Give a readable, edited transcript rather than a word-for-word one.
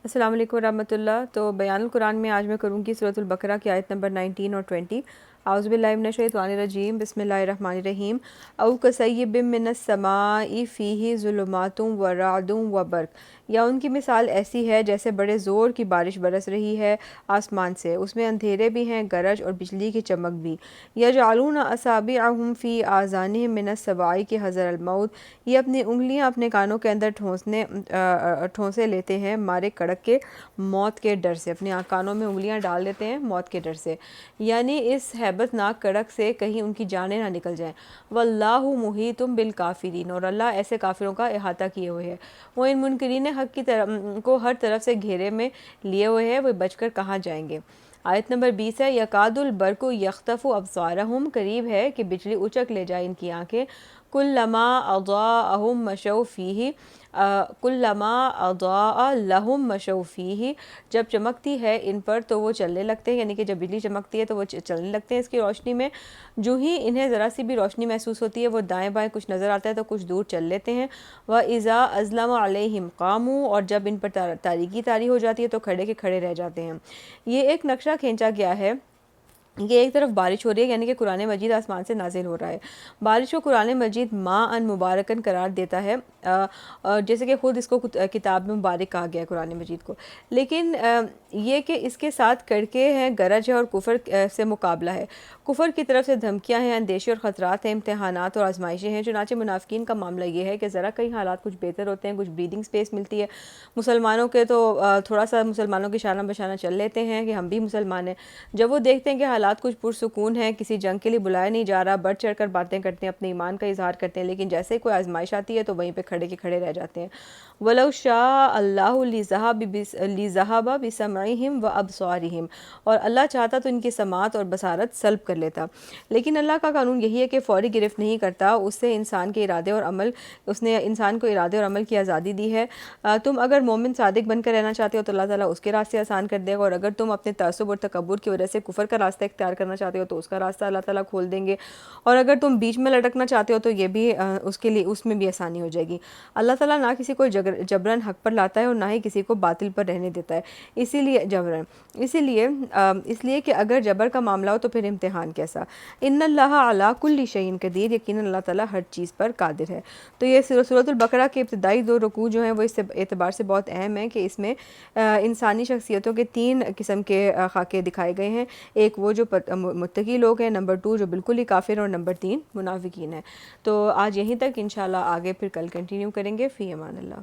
السلام علیکم ورحمۃ اللہ۔ تو بیان القرآن میں آج میں کروں گی سورۃ البقرہ کی آیت نمبر 19 اور 20۔ اعوذ باللہ من الشیطان الرجیم، بسم اللہ الرحمن الرحیم۔ او کصیب من السماء فیہ ظلمات ورعد وبرق، یا ان کی مثال ایسی ہے جیسے بڑے زور کی بارش برس رہی ہے آسمان سے، اس میں اندھیرے بھی ہیں، گرج اور بجلی کی چمک بھی۔ یجعلون اصابعہم فی آذانہم من الصواعق حذر الموت، یہ اپنی انگلیاں اپنے کانوں کے اندر ٹھونسے لیتے ہیں مارے کڑک کے، موت کے ڈر سے، اپنے کانوں میں انگلیاں ڈال دیتے ہیں موت کے ڈر سے، یعنی اس ہیبت ناک کڑک سے کہیں ان کی جانیں نہ نکل جائیں۔ واللہ محیط بالکافرین، اور اللہ ایسے کافروں کا احاطہ کیے ہوئے ہے۔ وہ ان منکرین حق کی کو ہر طرف سے گھیرے میں لیے ہوئے ہے، وہ بچ کر کہاں جائیں گے۔ آیت نمبر 20 ہے، یکاد البرق یخطف ابصارہم، قریب ہے کہ بجلی اچک لے جائے ان کی آنکھیں، کلما اضاءہم مشوا فیہ، کلما اضاء لہم مشوا فیہ، جب چمکتی ہے ان پر تو وہ چلنے لگتے ہیں، یعنی کہ جب بجلی چمکتی ہے تو وہ چلنے لگتے ہیں اس کی روشنی میں۔ جو ہی انہیں ذرا سی بھی روشنی محسوس ہوتی ہے وہ دائیں بائیں کچھ نظر آتا ہے تو کچھ دور چل لیتے ہیں۔ وَإِذَا أَظْلَمَ عَلَيْهِمْ قَامُوا، اور جب ان پر تاریکی طاری ہو جاتی ہے تو کھڑے کے کھڑے رہ جاتے ہیں۔ یہ ایک نقشہ کھینچا گیا ہے، یہ ایک طرف بارش ہو رہی ہے، یعنی کہ قرآن مجید آسمان سے نازل ہو رہا ہے۔ بارش کو قرآن مجید ماء مبارکن قرار دیتا ہے، جیسے کہ خود اس کو کتاب میں مبارک کہا گیا ہے قرآن مجید کو، لیکن یہ کہ اس کے ساتھ کڑکے ہیں، گرج ہے اور کفر سے مقابلہ ہے۔ کفر کی طرف سے دھمکیاں ہیں، اندیشے اور خطرات ہیں، امتحانات اور آزمائشیں ہیں۔ چنانچہ منافقین کا معاملہ یہ ہے کہ ذرا کئی حالات کچھ بہتر ہوتے ہیں، کچھ بریدنگ سپیس ملتی ہے مسلمانوں کے، تو تھوڑا سا مسلمانوں کی شانہ بشانہ چل لیتے ہیں کہ ہم بھی مسلمان ہیں۔ جب وہ دیکھتے ہیں کہ حالات کچھ پرسکون ہیں، کسی جنگ کے لیے بلایا نہیں جا رہا، بڑھ چڑھ کر باتیں کرتے ہیں، اپنے ایمان کا اظہار کرتے ہیں، لیکن جیسے کوئی آزمائش آتی ہے تو وہیں پہ کھڑے کے کھڑے رہ جاتے ہیں۔ وَلَوْ شَاءَ اللَّهُ لِذَهَبَ بِسَمْعِهِمْ وَأَبْصَارِهِمْ، اور اللہ چاہتا تو ان کی سماعت اور بصارت سلب کر لیتا، لیکن اللہ کا قانون یہی ہے کہ فوری گرفت نہیں کرتا، اس سے انسان کے ارادے اور عمل، اس نے انسان کو ارادے اور عمل کی آزادی دی ہے۔ تم اگر مومن صادق بن کر رہنا چاہتے ہو تو اللہ تعالیٰ اس کے راستے آسان کر دے گا، اور اگر تم اپنے تعصب اور تکبر کی وجہ سے کفر کا راستہ اختیار کرنا چاہتے ہو تو اس کا راستہ اللہ تعالیٰ کھول دیں گے، اور اگر تم بیچ میں لٹکنا چاہتے ہو تو یہ بھی اس کے لیے اس میں بھی آسانی ہو جائے گی۔ اللہ تعالیٰ نہ کسی کو جبرن حق پر لاتا ہے اور نہ ہی کسی کو باطل پر رہنے دیتا ہے، اس لیے کہ اگر جبر کا معاملہ ہو تو پھر امتحان کیسا۔ ان اللہ علی کل شیء قدیر، یقیناً اللہ تعالیٰ ہر چیز پر قادر ہے۔ تو یہ سورۃ البقرہ کے ابتدائی 2 رکوع جو ہیں وہ اس اعتبار سے بہت اہم ہیں کہ اس میں انسانی شخصیتوں کے 3 قسم کے خاکے دکھائے گئے ہیں، ایک وہ جو متقی لوگ ہیں، نمبر 2 جو بالکل ہی کافر اور نمبر 3 منافقین ہیں۔ تو آج یہیں تک، انشاءاللہ آگے پھر کل کنٹینیو کریں گے۔ فی امان اللہ۔